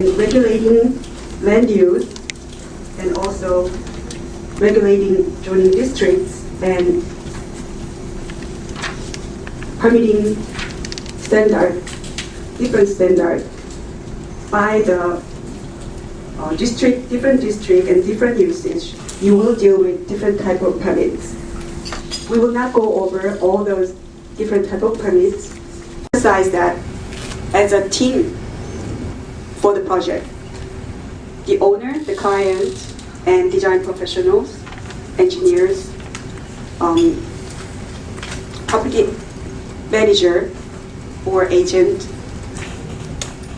regulating land use and also regulating zoning districts and permitting standard, different standard by the different district and different usage. You will deal with different type of permits. We will not go over all those different type of permits. Emphasize that as a team for the project. The owner, the client, and design professionals, engineers, property manager or agent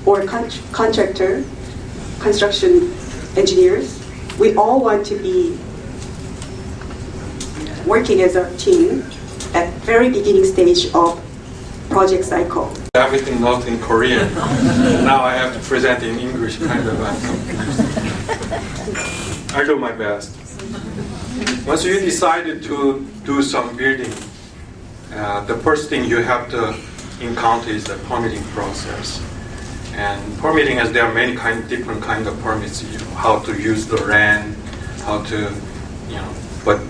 or contractor, construction engineers, we all want to be working as a team at very beginning stage of project cycle. Everything not in Korean. Now I have to present in English, kind of. I do my best. Once you decided to do some building, the first thing you have to encounter is the permitting process. And permitting, as there are many different kind of permits, how to use the land, how to, but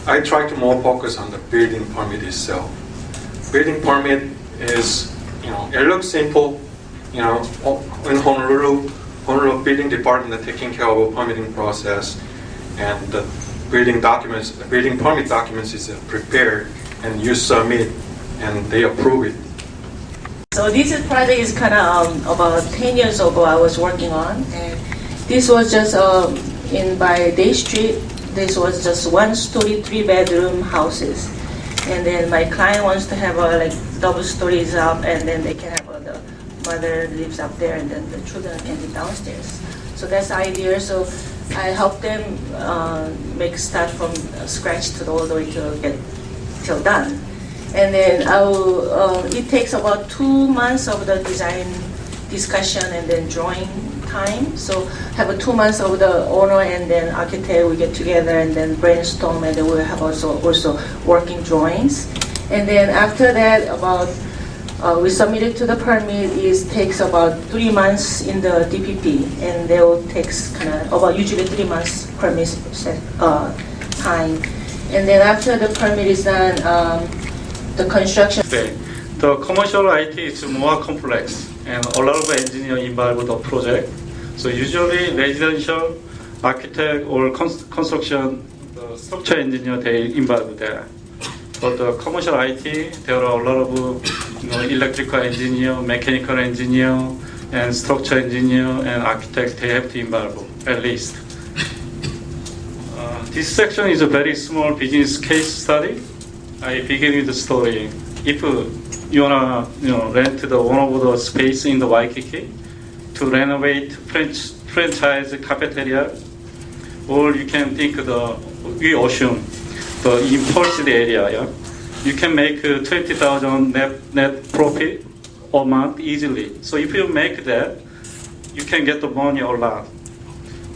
I try to more focus on the building permit itself. Building permit is, it looks simple, in Honolulu building department are taking care of a permitting process, and the building permit documents is prepared, and you submit, and they approve it. So this project is kind of about 10 years ago I was working on, and this was just by Day Street. This was just 1-story, 3-bedroom houses, and then my client wants to have double stories up, and then they can have the mother lives up there, and then the children can live downstairs. So that's the idea. So I help them start from scratch to all the way to get till done. And then it takes about 2 months of the design discussion and then drawing time. So have 2 months of the owner and then architect, we get together and then brainstorm, and then we'll have also working drawings. And then after that, we submit it to the permit. It takes about 3 months in the DPP, and they will take usually 3 months permit time. And then after the permit is done, the construction. The commercial IT is more complex, and a lot of engineers involved in the project. So usually residential, architect, or construction, the structure engineer, they involved there. But the commercial IT, there are a lot of electrical engineer, mechanical engineer, and structure engineer, and architects, they have to involve at least. This section is a very small business case study. I begin with the story. If you wanna rent one of the space in the Waikiki to renovate franchise cafeteria, or you can think we assume the impulse area. Yeah? You can make 20,000 net profit a month easily. So if you make that, you can get the money a lot.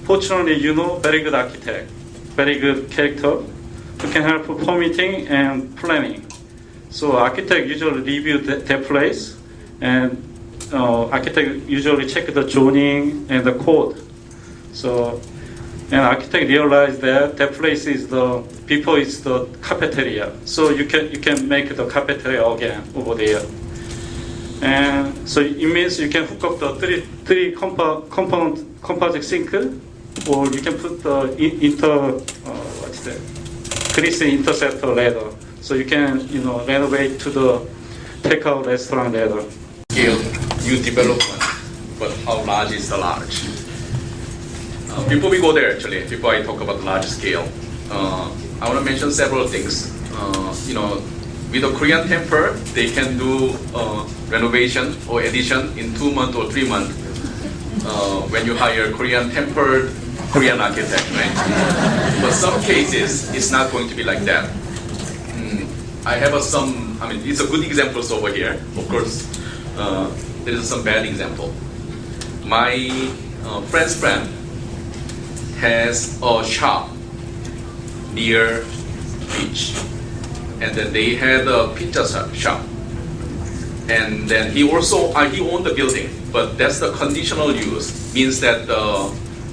Fortunately, very good architect, very good character, who can help permitting and planning. So architect usually review that place, and architect usually check the zoning and the code. So, and architect realize that place is before it's the cafeteria. So you can make the cafeteria again over there. And so it means you can hook up the three composite sink, or you can put the grease interceptor ladder. So you can renovate to the takeout restaurant ladder. Scale, new development, but how large is the large? Before we go there, before I talk about large scale, I want to mention several things. With a Korean temple, they can do renovation or addition in 2 months or 3 months when you hire Korean temple, Korean architect, right? But some cases, it's not going to be like that. I have it's a good examples over here. Of course, there is some bad example. My friend's friend has a shop near beach, and then they had a pizza shop, and then he owned the building, but that's the conditional use. means that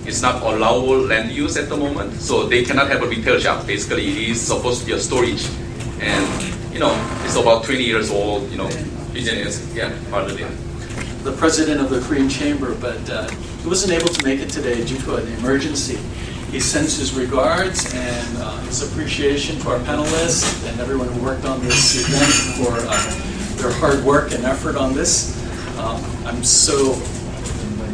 it's not allowable land use at the moment, so they cannot have a retail shop. Basically, it is supposed to be a storage, and it's about 20 years old. Business, part of it. The president of the Korean Chamber, but he wasn't able to make it today due to an emergency. He sends his regards and his appreciation to our panelists and everyone who worked on this event for their hard work and effort on this.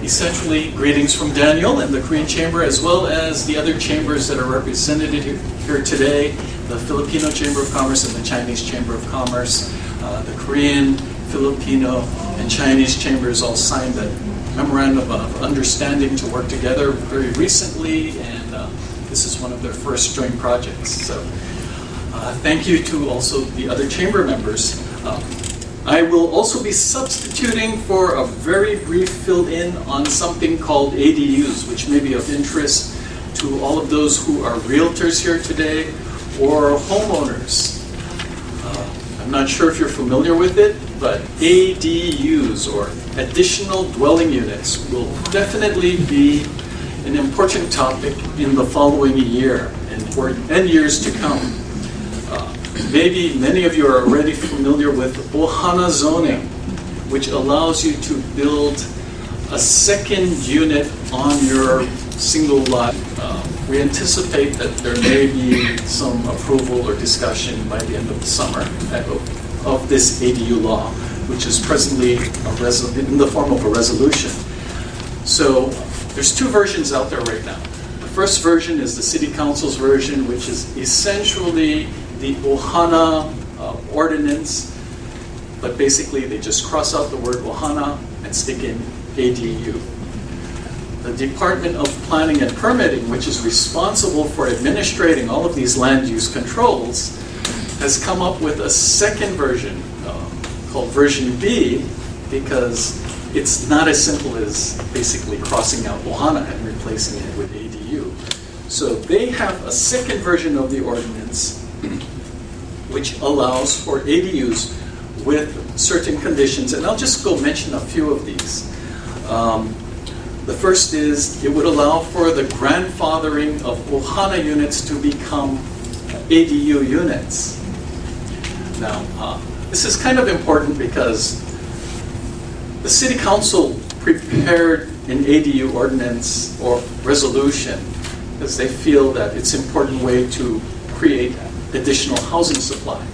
Essentially, greetings from Daniel and the Korean Chamber, as well as the other chambers that are represented here today, the Filipino Chamber of Commerce and the Chinese Chamber of Commerce. The Korean, Filipino, and Chinese chambers all signed a memorandum of understanding to work together very recently, and this is one of their first joint projects. So thank you to also the other chamber members. I will also be substituting for a very brief fill-in on something called ADUs, which may be of interest to all of those who are realtors here today or homeowners. I'm not sure if you're familiar with it, but ADUs, or additional dwelling units, will definitely be an important topic in the following year and years to come. Maybe many of you are already familiar with Ohana zoning, which allows you to build a second unit on your single lot. We anticipate that there may be some approval or discussion by the end of the summer of this ADU law, which is presently in the form of a resolution. So there's two versions out there right now. The first version is the City Council's version, which is essentially the Ohana ordinance, but basically they just cross out the word Ohana and stick in ADU. The Department of Planning and Permitting, which is responsible for administrating all of these land use controls, has come up with a second version called version B, because it's not as simple as basically crossing out Ohana and replacing it with ADU. So they have a second version of the ordinance which allows for ADUs with certain conditions, and I'll just go mention a few of these. The first is it would allow for the grandfathering of Ohana units to become ADU units. Now, this is kind of important because the City Council prepared an ADU ordinance or resolution because they feel that it's an important way to create additional housing supply.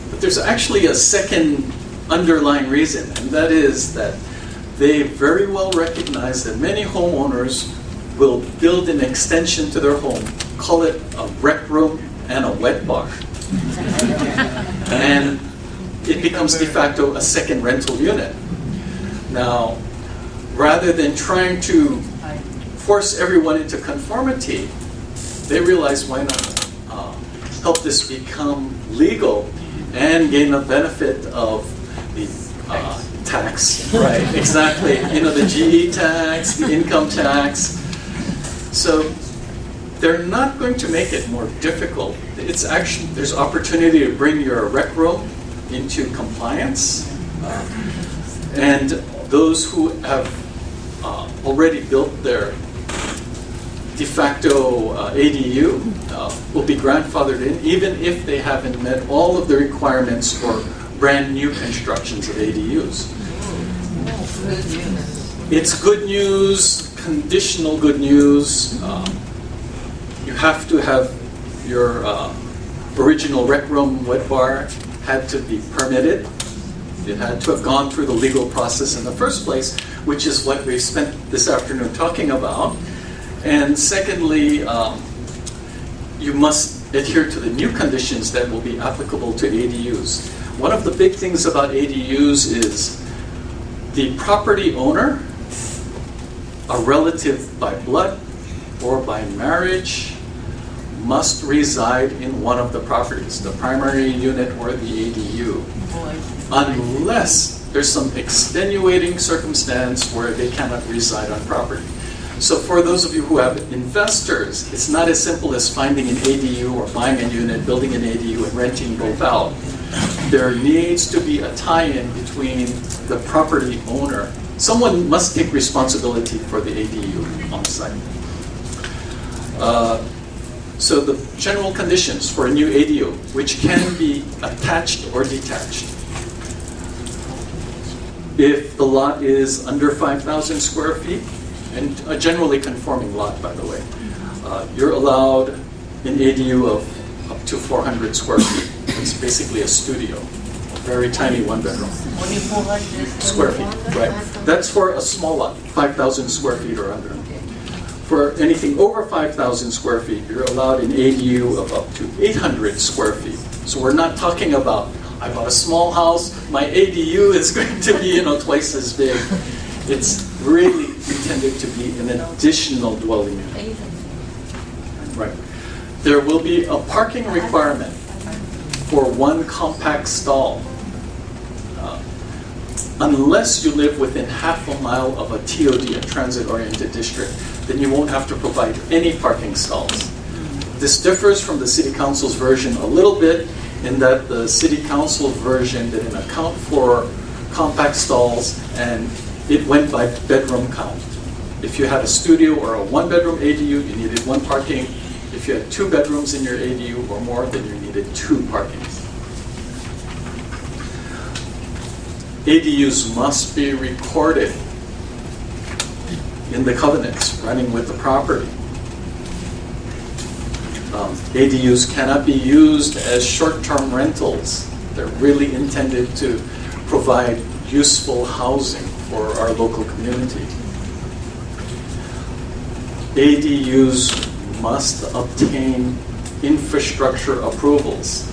But there's actually a second underlying reason, and that is that they very well recognize that many homeowners will build an extension to their home, call it a rec room and a wet bar. And it becomes de facto a second rental unit. Now, rather than trying to force everyone into conformity, they realize why not help this become legal and gain the benefit of the tax, right? Exactly. The GE tax, the income tax. So they're not going to make it more difficult. It's actually, there's opportunity to bring your rec room into compliance, and those who have already built their de facto ADU will be grandfathered in, even if they haven't met all of the requirements for brand new constructions of ADUs. It's good news, conditional good news. You have to have your original rec room wet bar had to be permitted. It had to have gone through the legal process in the first place, which is what we've spent this afternoon talking about. And secondly, you must adhere to the new conditions that will be applicable to ADUs. One of the big things about ADUs is the property owner, a relative by blood or by marriage, must reside in one of the properties, the primary unit or the ADU, unless there's some extenuating circumstance where they cannot reside on property. So for those of you who have investors, it's not as simple as finding an ADU or buying a unit, building an ADU, and renting both out. There needs to be a tie-in between the property owner someone must take responsibility for the ADU on site. So the general conditions for a new ADU, which can be attached or detached. If the lot is under 5,000 square feet, and a generally conforming lot, by the way, you're allowed an ADU of up to 400 square feet. It's basically a studio, a very tiny one-bedroom. Only 400 Square feet, right. That's for a small lot, 5,000 square feet or under. For anything over 5,000 square feet, you're allowed an ADU of up to 800 square feet. So we're not talking about, I bought a small house, my ADU is going to be, twice as big. It's really intended to be an additional dwelling unit. Right. There will be a parking requirement for one compact stall. Unless you live within half a mile of a TOD, a transit-oriented district, then you won't have to provide any parking stalls. This differs from the City Council's version a little bit in that the City Council version didn't account for compact stalls and it went by bedroom count. If you had a studio or a one-bedroom ADU, you needed one parking. If you had 2 bedrooms in your ADU or more, then you needed 2 parkings. ADUs must be recorded in the covenants running with the property. ADUs cannot be used as short-term rentals. They're really intended to provide useful housing for our local community. ADUs must obtain infrastructure approvals.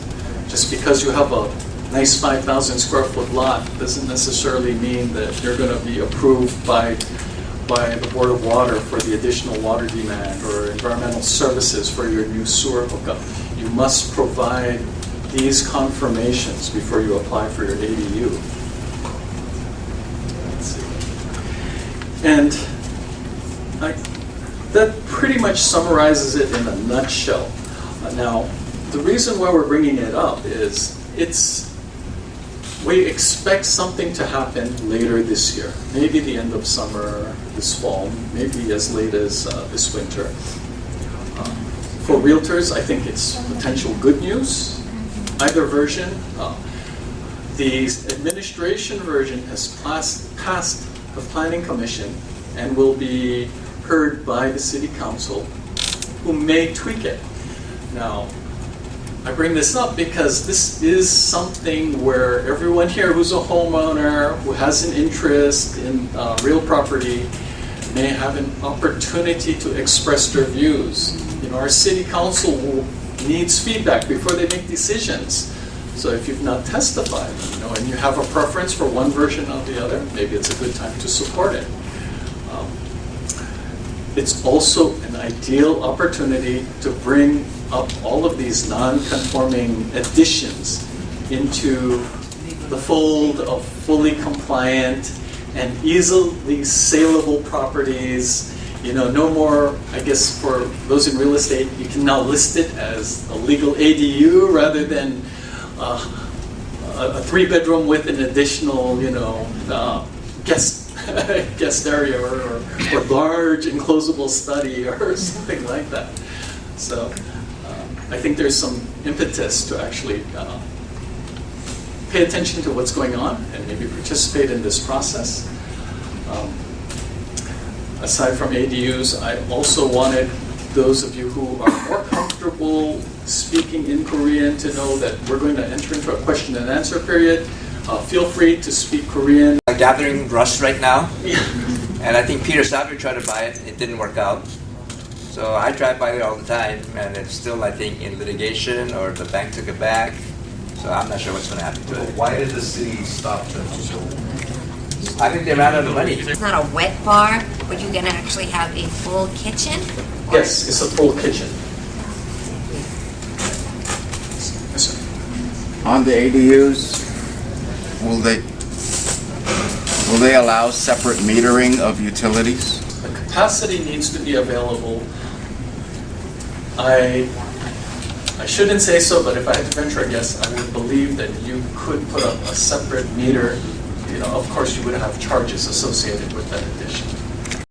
Just because you have a nice 5,000 square foot lot doesn't necessarily mean that you're going to be approved by the Board of Water for the additional water demand or environmental services for your new sewer hookup. You must provide these confirmations before you apply for your ADU. Let's see. And that pretty much summarizes it in a nutshell. Now, the reason why we're bringing it up is we expect something to happen later this year. Maybe the end of summer, this fall, maybe as late as this winter. For realtors, I think it's potential good news. Either version. The administration version has passed the Planning Commission and will be heard by the City Council, who may tweak it. Now, I bring this up because this is something where everyone here who's a homeowner, who has an interest in real property, may have an opportunity to express their views. Our City Council needs feedback before they make decisions. So if you've not testified, and you have a preference for one version or the other, maybe it's a good time to support it. It's also an ideal opportunity to bring up all of these non-conforming additions into the fold of fully compliant and easily saleable properties. No more, I guess for those in real estate, you can now list it as a legal ADU rather than a 3-bedroom with an additional, guest area or large enclosable study or something like that. So I think there's some impetus to actually pay attention to what's going on and maybe participate in this process. Aside from ADUs, I also wanted those of you who are more comfortable speaking in Korean to know that we're going to enter into a question and answer period. Feel free to speak Korean. Gathering rust right now, and I think Peter Savage tried to buy it. It didn't work out. So I drive by it all the time, and it's still, I think, in litigation, or the bank took it back. So I'm not sure what's going to happen to it. Why did the city stop them? I think they ran out of money. It's not a wet bar, but you're going to actually have a full kitchen? Yes, it's a full kitchen. Yes, sir. On the ADUs, will they allow separate metering of utilities? The capacity needs to be available. I shouldn't say so, but if I had to venture a guess, I would believe that you could put up a separate meter of course, you would have charges associated with that addition.